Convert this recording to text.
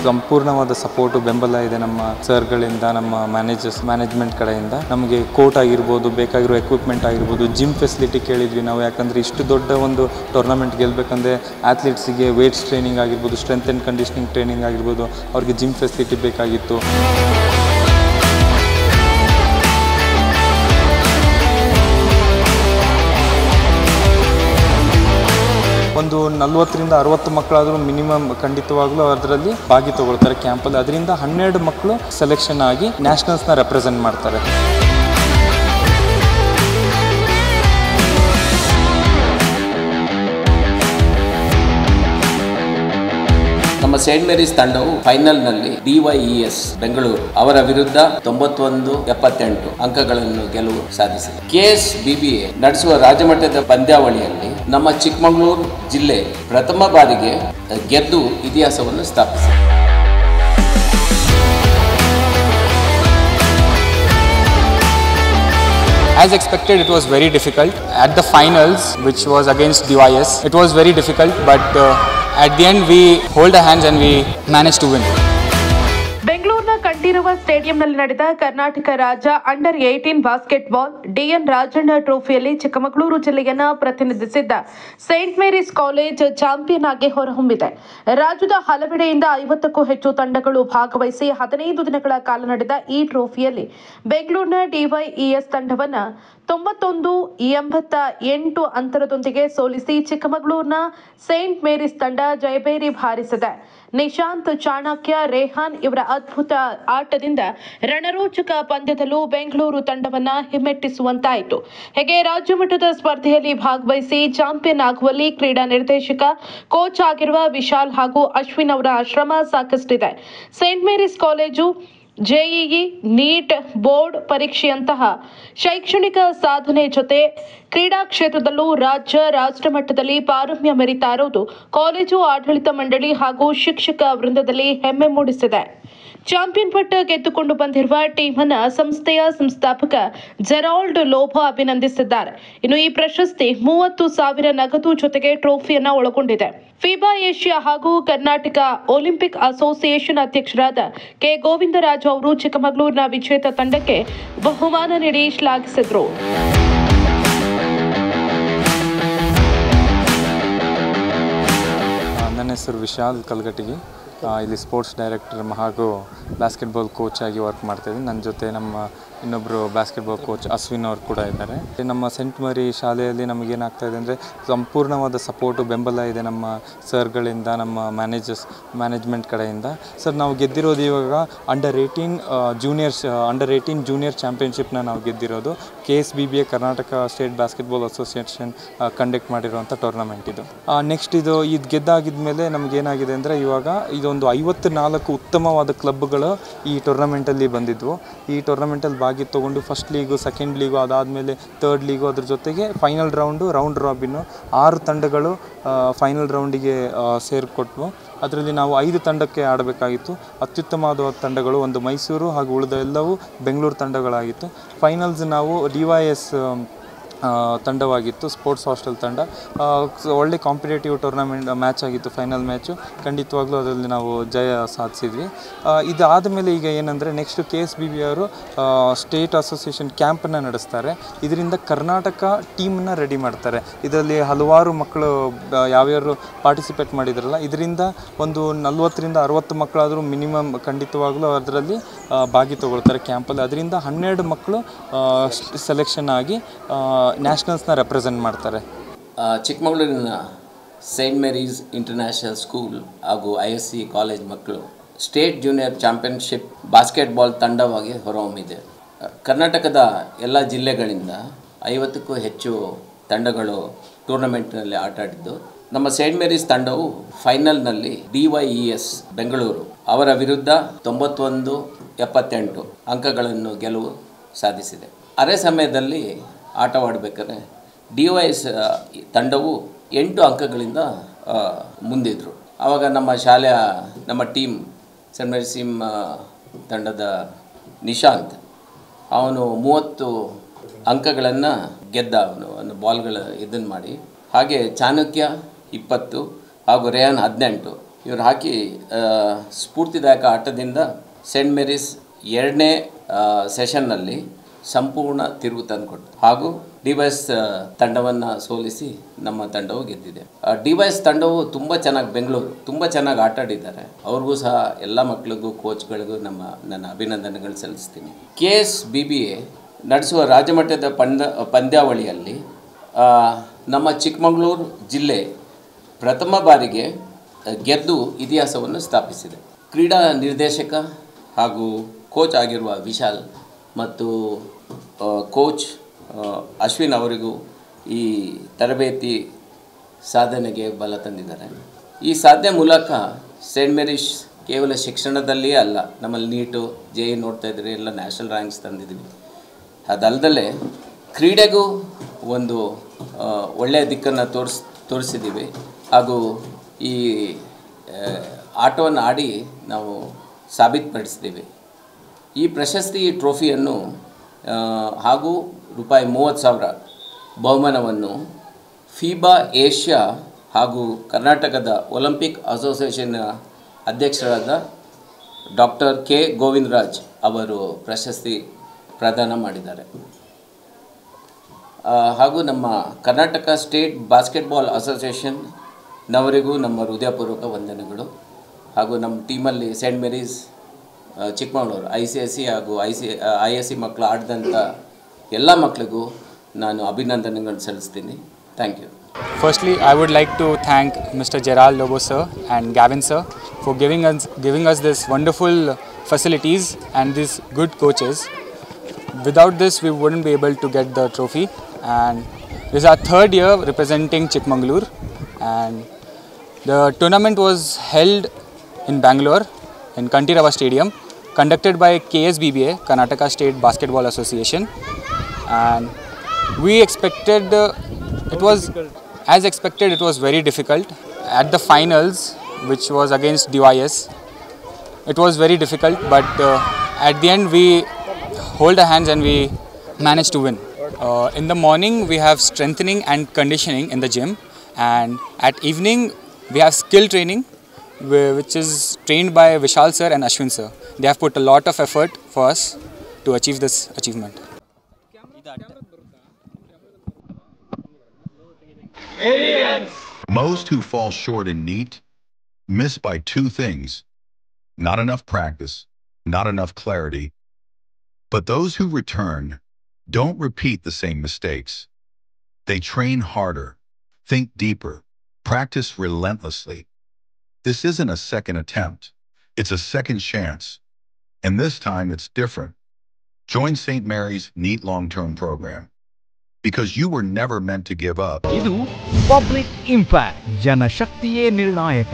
ಸಂಪೂರ್ಣವಾದ ಸಪೋರ್ಟು ಬೆಂಬಲ ಇದೆ ನಮ್ಮ ಸರ್ಗಳಿಂದ, ನಮ್ಮ ಮ್ಯಾನೇಜ್ಮೆಂಟ್ ಕಡೆಯಿಂದ. ನಮಗೆ ಕೋರ್ಟ್ ಆಗಿರ್ಬೋದು, ಬೇಕಾಗಿರೋ ಎಕ್ವಿಪ್ಮೆಂಟ್ ಆಗಿರ್ಬೋದು, ಜಿಮ್ ಫೆಸಿಲಿಟಿ ಕೇಳಿದ್ವಿ ನಾವು. ಯಾಕಂದರೆ ಇಷ್ಟು ದೊಡ್ಡ ಒಂದು ಟೂರ್ನಮೆಂಟ್ ಗೆಲ್ಲಬೇಕಂದ್ರೆ ಅಥ್ಲೀಟ್ಸಿಗೆ ವೇಟ್ಸ್ ಟ್ರೈನಿಂಗ್ ಆಗಿರ್ಬೋದು, ಸ್ಟ್ರೆಂತ್ ಆ್ಯಂಡ್ ಕಂಡೀಷನಿಂಗ್ ಟ್ರೈನಿಂಗ್ ಆಗಿರ್ಬೋದು, ಅವ್ರಿಗೆ ಜಿಮ್ ಫೆಸಿಲಿಟಿ ಬೇಕಾಗಿತ್ತು. ಒಂದು 40ರಿಂದ 60 ಮಕ್ಕಳಾದರೂ ಮಿನಿಮಮ್ ಖಂಡಿತವಾಗ್ಲೂ ಅದರಲ್ಲಿ ಭಾಗಿ ತಗೊಳ್ತಾರೆ ಕ್ಯಾಂಪಲ್ಲಿ. ಅದರಿಂದ 12 ಮಕ್ಕಳು ಸೆಲೆಕ್ಷನ್ ಆಗಿ ನ್ಯಾಷನಲ್ಸ್ನ ರೆಪ್ರೆಸೆಂಟ್ ಮಾಡ್ತಾರೆ. ನಮ್ಮ ಸೇಂಟ್ ಮೇರೀಸ್ ತಂಡವು ಫೈನಲ್ನಲ್ಲಿ DYES ಬೆಂಗಳೂರು ಅವರ ವಿರುದ್ಧ 91-78 ಅಂಕಗಳನ್ನು ಗೆಲುವು ಸಾಧಿಸಿದೆ. KSBBA ನಡೆಸುವ ರಾಜ್ಯಮಟ್ಟದ ಪಂದ್ಯಾವಳಿಯಲ್ಲಿ ನಮ್ಮ ಚಿಕ್ಕಮಗಳೂರು ಜಿಲ್ಲೆ ಪ್ರಥಮ ಬಾರಿಗೆ ಗೆದ್ದು ಇತಿಹಾಸವನ್ನು ಸ್ಥಾಪಿಸಿದೆ. As expected, it was very difficult. At the finals, which was against DYS, it was very difficult, but at the end we hold our hands and we managed to win. ಬೆಂಗಳೂರಿನ ಕಂಠೀರವ ಸ್ಟೇಡಿಯಂನಲ್ಲಿ ನಡೆದ ಕರ್ನಾಟಕ ರಾಜ್ಯ ಅಂಡರ್ 18 ಬಾಸ್ಕೆಟ್ಬಾಲ್ DN ರಾಜಣ್ಣ ಟ್ರೋಫಿಯಲ್ಲಿ ಚಿಕ್ಕಮಗಳೂರು ಜಿಲ್ಲೆಯನ್ನ ಪ್ರತಿನಿಧಿಸಿದ್ದ Saint Mary's College champion ಆಗಿ ಹೊರಹೊಮ್ಮಿದೆ. ರಾಜ್ಯದ ಹಲವೆಡೆಯಿಂದ 50ಕ್ಕೂ ಹೆಚ್ಚು ತಂಡಗಳು ಭಾಗವಹಿಸಿ 15 ದಿನಗಳ ಕಾಲ ನಡೆದ ಈ ಟ್ರೋಫಿಯಲ್ಲಿ ಬೆಂಗಳೂರಿನ DYES ತಂಡವನ್ನ 91-88 ಅಂತರದೊಂದಿಗೆ ಸೋಲಿಸಿ ಚಿಕ್ಕಮಗಳೂರಿನ ಸೇಂಟ್ ಮೇರೀಸ್ ತಂಡ ಜಯಬೇರಿ ಬಾರಿಸಿದೆ. ನಿಶಾಂತ್, ಚಾಣಕ್ಯ, ರೇಹಾನ್ ಇವರ ಅದ್ಭುತ ಆಟದಿಂದ ರಣರೋಚಕ ಪಂದ್ಯದಲ್ಲೂ ಬೆಂಗಳೂರು ತಂಡವನ್ನ ಹಿಮ್ಮೆಟ್ಟಿಸುವಂತಾಯಿತು. ಹೀಗೆ ರಾಜ್ಯಮಟ್ಟದ ಸ್ಪರ್ಧೆಯಲ್ಲಿ ಭಾಗವಹಿಸಿ ಚಾಂಪಿಯನ್ ಆಗುವಲ್ಲಿ ಕ್ರೀಡಾ ನಿರ್ದೇಶಕ, ಕೋಚ್ ಆಗಿರುವ ವಿಶಾಲ್ ಹಾಗೂ ಅಶ್ವಿನ್ ಅವರ ಶ್ರಮ ಸಾಕಷ್ಟಿದೆ. Saint Mary's College JEE, NEET, board ಪರೀಕ್ಷೆಯಂತಹ ಶೈಕ್ಷಣಿಕ ಸಾಧನೆ ಜೊತೆ ಕ್ರೀಡಾ ಕ್ಷೇತ್ರದಲ್ಲೂ ರಾಷ್ಟ್ರ ಮಟ್ಟದಲ್ಲಿ ಪಾರಮ್ಯ ಮೆರಿತಾ ಇರುವುದು ಕಾಲೇಜು ಆಡಳಿತ ಮಂಡಳಿ ಹಾಗೂ ಶಿಕ್ಷಕ ವೃಂದದಲ್ಲಿ ಹೆಮ್ಮೆ ಮೂಡಿಸಿದೆ. ಚಾಂಪಿಯನ್ ಪಟ್ಟ ಗೆದ್ದುಕೊಂಡು ಬಂದಿರುವ ಟೀಮ್ ಅನ್ನ ಸಂಸ್ಥೆಯ ಸಂಸ್ಥಾಪಕ ಜೆರಾಲ್ಡ್ ಲೋಬೋ ಅಭಿನಂದಿಸಿದ್ದಾರೆ. ಇನ್ನು ಈ ಪ್ರಶಸ್ತಿ 30,000 ನಗದು ಜೊತೆಗೆ ಟ್ರೋಫಿಯನ್ನ ಒಳಗೊಂಡಿದೆ. ಫಿಬಾ ಏಷ್ಯಾ ಹಾಗೂ ಕರ್ನಾಟಕ ಒಲಿಂಪಿಕ್ ಅಸೋಸಿಯೇಷನ್ ಅಧ್ಯಕ್ಷರಾದ ಕೆ ಗೋವಿಂದರಾಜು ಅವರು ಚಿಕ್ಕಮಗಳೂರಿನ ವಿಜೇತ ತಂಡಕ್ಕೆ ಬಹುಮಾನ ನೀಡಿ ಶ್ಲಾಘಿಸಿದರು. ನನ್ನ ಹೆಸರು ವಿಶಾಲ್ ಕಲ್ಗಟ್ಟಿಗಿ. ಇಲ್ಲಿ ಸ್ಪೋರ್ಟ್ಸ್ ಡೈರೆಕ್ಟರ್ ಹಾಗೂ ಬಾಸ್ಕೆಟ್ಬಾಲ್ ಕೋಚ್ ಆಗಿ ವರ್ಕ್ ಮಾಡ್ತಾಯಿದ್ದೀನಿ. ನನ್ನ ಜೊತೆ ನಮ್ಮ ಇನ್ನೊಬ್ಬರು ಬಾಸ್ಕೆಟ್ಬಾಲ್ ಕೋಚ್ ಅಶ್ವಿನ್ ಅವರು ಕೂಡ ಇದ್ದಾರೆ. ನಮ್ಮ ಸೆಂಟ್ ಮೇರಿ ಶಾಲೆಯಲ್ಲಿ ನಮಗೇನಾಗ್ತಾಯಿದೆ ಅಂದರೆ ಸಂಪೂರ್ಣವಾದ ಸಪೋರ್ಟು ಬೆಂಬಲ ಇದೆ ನಮ್ಮ ಸರ್ಗಳಿಂದ, ನಮ್ಮ ಮ್ಯಾನೇಜ್ಮೆಂಟ್ ಕಡೆಯಿಂದ. ಸರ್, ನಾವು ಗೆದ್ದಿರೋದು ಇವಾಗ ಅಂಡರ್ 18 ಜೂನಿಯರ್ ಚಾಂಪಿಯನ್ಶಿಪ್ನ ನಾವು ಗೆದ್ದಿರೋದು. KSBBA Karnataka state basketball association conduct ಮಾಡಿರೋವಂಥ ಟೂರ್ನಮೆಂಟ್ ಇದು. ನೆಕ್ಸ್ಟ್ ಇದು ಗೆದ್ದಾಗಿದ ಮೇಲೆ ನಮಗೇನಾಗಿದೆ ಅಂದರೆ ಇವಾಗ ಇದೊಂದು 54 ಉತ್ತಮವಾದ ಕ್ಲಬ್ಗಳು ಈ ಟೂರ್ನಮೆಂಟಲ್ಲಿ ಬಂದಿದ್ವು. ಈ ಟೂರ್ನಮೆಂಟಲ್ಲಿ ಭಾಗಿ ತೊಗೊಂಡು ಫಸ್ಟ್ ಲೀಗು, ಸೆಕೆಂಡ್ ಲೀಗು, ಅದಾದಮೇಲೆ ಥರ್ಡ್ ಲೀಗು, ಅದ್ರ ಜೊತೆಗೆ ಫೈನಲ್ ರೌಂಡ್ ರಾಬಿನ್ನು 6 ತಂಡಗಳು ಫೈನಲ್ ರೌಂಡಿಗೆ ಸೇರಿಕೊಟ್ವು. ಅದರಲ್ಲಿ ನಾವು 5 ತಂಡಕ್ಕೆ ಆಡಬೇಕಾಗಿತ್ತು. ಅತ್ಯುತ್ತಮವಾದ ತಂಡಗಳು ಒಂದು ಮೈಸೂರು ಹಾಗೂ ಉಳಿದ ಎಲ್ಲವೂ ಬೆಂಗಳೂರು ತಂಡಗಳಾಗಿತ್ತು. ಫೈನಲ್ಸ್ ನಾವು DYS ತಂಡವಾಗಿತ್ತು, ಸ್ಪೋರ್ಟ್ಸ್ ಹಾಸ್ಟೆಲ್ ತಂಡ. ಒಳ್ಳೆ ಕಾಂಪಿಟೇಟಿವ್ ಟೂರ್ನಮೆಂಟ್ ಮ್ಯಾಚ್ ಆಗಿತ್ತು, ಫೈನಲ್ ಮ್ಯಾಚು. ಖಂಡಿತವಾಗ್ಲೂ ಅದರಲ್ಲಿ ನಾವು ಜಯ ಸಾಧಿಸಿದ್ವಿ. ಇದಾದ ಮೇಲೆ ಈಗ ಏನಂದರೆ ನೆಕ್ಸ್ಟು KSBB ಅವರು ಸ್ಟೇಟ್ ಅಸೋಸಿಯೇಷನ್ ಕ್ಯಾಂಪನ್ನು ನಡೆಸ್ತಾರೆ. ಇದರಿಂದ ಕರ್ನಾಟಕ ಟೀಮನ್ನು ರೆಡಿ ಮಾಡ್ತಾರೆ. ಇದರಲ್ಲಿ ಹಲವಾರು ಮಕ್ಕಳು ಯಾವ್ಯಾರು ಪಾರ್ಟಿಸಿಪೇಟ್ ಮಾಡಿದ್ರಲ್ಲ, ಇದರಿಂದ ಒಂದು 40ರಿಂದ 60 ಮಕ್ಕಳಾದರೂ ಮಿನಿಮಮ್ ಖಂಡಿತವಾಗ್ಲೂ ಅದರಲ್ಲಿ ಭಾಗಿ ತಗೊಳ್ತಾರೆ ಕ್ಯಾಂಪಲ್ಲಿ. ಅದರಿಂದ 12 ಮಕ್ಕಳು ಸೆಲೆಕ್ಷನ್ ಆಗಿ ನ್ಯಾಷನಲ್ಸ್ನ ರೆಪ್ರೆಸೆಂಟ್ ಮಾಡ್ತಾರೆ. ಚಿಕ್ಕಮಗಳೂರಿನ ಸೇಂಟ್ ಮೇರೀಸ್ ಇಂಟರ್ನ್ಯಾಷನಲ್ ಸ್ಕೂಲ್ ಹಾಗೂ ISC ಕಾಲೇಜ್ ಮಕ್ಕಳು ಸ್ಟೇಟ್ ಜೂನಿಯರ್ ಚಾಂಪಿಯನ್ಶಿಪ್ ಬಾಸ್ಕೆಟ್ಬಾಲ್ ತಂಡವಾಗಿ ಹೊರಹೊಮ್ಮಿದೆ. ಕರ್ನಾಟಕದ ಎಲ್ಲ ಜಿಲ್ಲೆಗಳಿಂದ 50ಕ್ಕೂ ಹೆಚ್ಚು ತಂಡಗಳು ಟೂರ್ನಮೆಂಟ್ನಲ್ಲಿ ಆಟ ಆಡಿದ್ದು. ನಮ್ಮ ಸೇಂಟ್ ಮೇರೀಸ್ ತಂಡವು ಫೈನಲ್ನಲ್ಲಿ DYES ಬೆಂಗಳೂರು ಅವರ ವಿರುದ್ಧ 91-78 ಅಂಕಗಳನ್ನು ಗೆಲುವು ಸಾಧಿಸಿದೆ. ಅದೇ ಸಮಯದಲ್ಲಿ ಆಟವಾಡಬೇಕಾದ್ರೆ DYS ತಂಡವು 8 ಅಂಕಗಳಿಂದ ಮುಂದಿದ್ರು. ಆವಾಗ ನಮ್ಮ ಟೀಮ್ ಸೇಂಟ್ ಮೇರೀಸ್ ತಂಡದ ನಿಶಾಂತ್ ಅವನು 30 ಅಂಕಗಳನ್ನು ಗೆದ್ದ, ಅವನು ಬಾಲ್ಗಳ ಇದನ್ನು ಮಾಡಿ. ಹಾಗೆ ಚಾಣಕ್ಯ 20 ಹಾಗೂ ರೇಹಾನ್ 18 ಇವರು ಹಾಕಿ ಸ್ಫೂರ್ತಿದಾಯಕ ಆಟದಿಂದ ಸೇಂಟ್ ಮೇರೀಸ್ ಎರಡನೇ ಸೆಷನ್ನಲ್ಲಿ ಸಂಪೂರ್ಣ ತಿರುವು ತಂದುಕೊಟ್ಟು ಹಾಗೂ ಡಿವೈಸ್ ತಂಡವನ್ನು ಸೋಲಿಸಿ ನಮ್ಮ ತಂಡವು ಗೆದ್ದಿದೆ. ಡಿವೈಸ್ ತಂಡವು ತುಂಬ ಚೆನ್ನಾಗಿ ಬೆಂಗಳೂರು ತುಂಬ ಚೆನ್ನಾಗಿ ಆಟ ಆಡಿದ್ದಾರೆ. ಅವ್ರಿಗೂ ಸಹ ಎಲ್ಲ ಮಕ್ಕಳಿಗೂ ಕೋಚ್ಗಳಿಗೂ ನನ್ನ ಅಭಿನಂದನೆಗಳು ಸಲ್ಲಿಸ್ತೀನಿ. KSBBA ನಡೆಸುವ ರಾಜ್ಯಮಟ್ಟದ ಪಂದ್ಯಾವಳಿಯಲ್ಲಿ ನಮ್ಮ ಚಿಕ್ಕಮಗಳೂರು ಜಿಲ್ಲೆ ಪ್ರಥಮ ಬಾರಿಗೆ ಗೆದ್ದು ಇತಿಹಾಸವನ್ನು ಸ್ಥಾಪಿಸಿದೆ. ಕ್ರೀಡಾ ನಿರ್ದೇಶಕ ಹಾಗೂ ಕೋಚ್ ಆಗಿರುವ ವಿಶಾಲ್ ಮತ್ತು ಕೋಚ್ ಅಶ್ವಿನ್ ಅವರಿಗೂ ಈ ತರಬೇತಿ ಸಾಧನೆಗೆ ಬಲ ತಂದಿದ್ದಾರೆ. ಈ ಸಾಧನೆ ಮೂಲಕ ಸೇಂಟ್ ಮೇರೀಸ್ ಕೇವಲ ಶಿಕ್ಷಣದಲ್ಲಿಯೇ ಅಲ್ಲ, ನಮ್ಮಲ್ಲಿ ನೀಟು JEE ನೋಡ್ತಾ ಇದ್ದರೆ ಎಲ್ಲ ನ್ಯಾಷನಲ್ ರ್ಯಾಂಕ್ಸ್ ತಂದಿದ್ದೀವಿ. ಅದಲ್ಲದೆ ಕ್ರೀಡೆಗೂ ಒಂದು ಒಳ್ಳೆಯ ದಿಕ್ಕನ್ನು ತೋರಿಸಿದ್ದೀವಿ ಹಾಗೂ ಈ ಆಟವನ್ನು ಆಡಿ ನಾವು ಸಾಬೀತುಪಡಿಸಿದ್ದೀವಿ. ಈ ಪ್ರಶಸ್ತಿ ಟ್ರೋಫಿಯನ್ನು ಹಾಗೂ ರೂಪಾಯಿ 30,000 ಬಹುಮಾನವನ್ನು ಫೀಬಾ ಏಷ್ಯಾ ಹಾಗೂ ಕರ್ನಾಟಕದ ಒಲಿಂಪಿಕ್ ಅಸೋಸಿಯೇಷನ್ನ ಅಧ್ಯಕ್ಷರಾದ ಡಾಕ್ಟರ್ K. ಗೋವಿಂದರಾಜ್ ಅವರು ಪ್ರಶಸ್ತಿ ಪ್ರದಾನ ಮಾಡಿದ್ದಾರೆ. ಹಾಗೂ ನಮ್ಮ ಕರ್ನಾಟಕ ಸ್ಟೇಟ್ ಬಾಸ್ಕೆಟ್ಬಾಲ್ ಅಸೋಸಿಯೇಷನ್ನವರಿಗೂ ನಮ್ಮ ಹೃದಯಪೂರ್ವಕ ವಂದನೆಗಳು. ಹಾಗೂ ನಮ್ಮ ಟೀಮಲ್ಲಿ ಸೇಂಟ್ ಮೇರೀಸ್ ಚಿಕ್ಕಮಗಳೂರು ICSE ಹಾಗೂ ISC ಮಕ್ಕಳು ಆಡಿದಂಥ ಎಲ್ಲ ಮಕ್ಕಳಿಗೂ ನಾನು ಅಭಿನಂದನೆಗಳನ್ನು ಸಲ್ಲಿಸ್ತೀನಿ. Thank you. Firstly, I would like to thank Mr. Gerald Lobo sir and Gavin sir for giving us this wonderful facilities and these good coaches. Without this, we wouldn't be able to get the trophy. And this is our third year representing Chikmagalur. And the tournament was held in Bangalore in Kantirava Stadium, conducted by KSBBA, Karnataka State Basketball Association. And we expected it was very difficult. At the finals, which was against DYS, it was very difficult, but at the end we hold our hands and we managed to win. In the morning we have strengthening and conditioning in the gym, and at evening we have skill training, which is trained by Vishal sir and Ashwin sir. They have put a lot of effort for us to achieve this achievement. Most who fall short in NEET miss by two things: not enough practice, not enough clarity. But those who return don't repeat the same mistakes. They train harder, think deeper, practice relentlessly. This isn't a second attempt. It's a second chance. And this time it's different. Join St. Mary's NEET long-term program. Because you were never meant to give up. ಇದು public impact, ಜನಶಕ್ತಿಯೇ ನಿರ್ಣಾಯಕ.